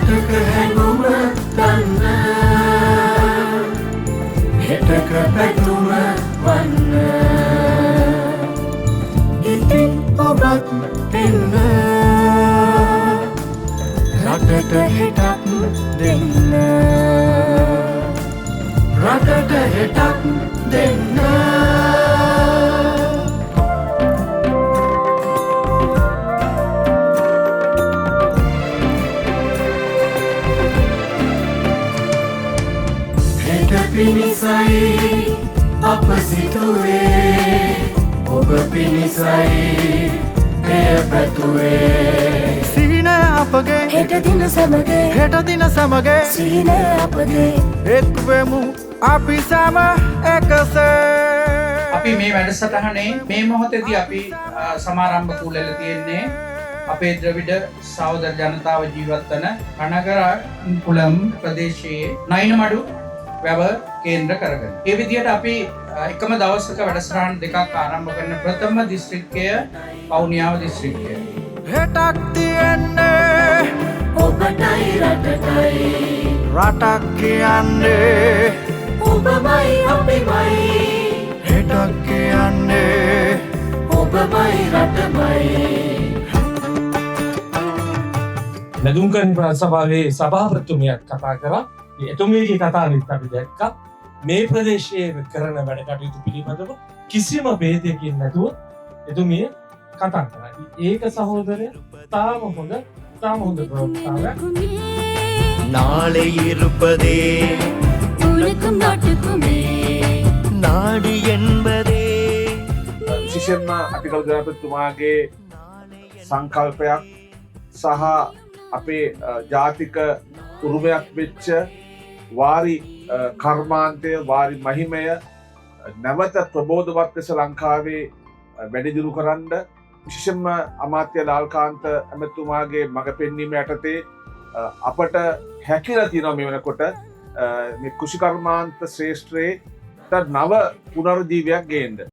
රටක හැඟුම ගන්න හෙටක පැතුම වන්න ඉතින් ඔබත් එන්න රටට හෙටක් දෙන්න රටට හෙටක් දෙන්න පිණිසයි අප සිතුවේ ඔබ පිණිසයි එය පැතුවේ සිහින අපගේ හෙට දින සමගේ සිහින අපගේ එක්වෙමු අපි සම එකසේ අපි මේ වැඩසටහනේ මේ මොහොතේදී අපි සමාරම්භ කුලල තියෙන්නේ අපේ ද්‍රවිඩ සහෝදර ජනතාව ජීවත් වන කනගරකුලම් ප්‍රදේශයේ නයිනමඩු වැව කේන්ද්‍ර කරගෙන. ඒ විදිහට අපි එකම දවසක වැඩසටහන් දෙකක් ආරම්භ කරන ප්‍රථම දිස්ත්‍රික්කය වවුනියාව දිස්ත්‍රික්කය. හෙටක් තියන්නේ ඔබටයි රටටයි රටක් කියන්නේ ඔබමයි අපිමයි හෙටක් කියන්නේ ඔබමයි රටමයි නදුම්කන් සභාවේ සභාපතිතුමියක් කතා කරා. එතුමියගේ කතාවෙත් අපි දැක්කා මේ ප්‍රදේශයේ කරන වැඩ කටයුතු පිළිබඳව කිසිම ભેදයකින් නැතුව එතුමිය කතා කරා. ඒක සහෝදරය තාම හොඳ ප්‍රවෘත්තාවක්. நாளை இருப்பதே உனக்கும் நாட்டுக்குமே நாடு என்பதே විශේෂයෙන්ම අතිකල් ජනාධිපතිතුමාගේ සංකල්පයක් සහ අපේ ජාතික උරුමයක් වෙච්ච වාරි කර්මාන්තය වාරි මහිමය නැවත ප්‍රබෝධවත් ලෙස ලංකාවේ වැඩිදියුණු කරන්න විශේෂයෙන්ම අමාත්‍ය ලාල්කාන්ත ඇමතුමාගේ මඟ පෙන්වීම යටතේ අපට හැකියාව තියෙනවා මේ වෙනකොට මේ කුෂිකර්මාන්ත ශ්‍රේෂ්ඨයේ නව පුනරුජීවයක් ගේන්න.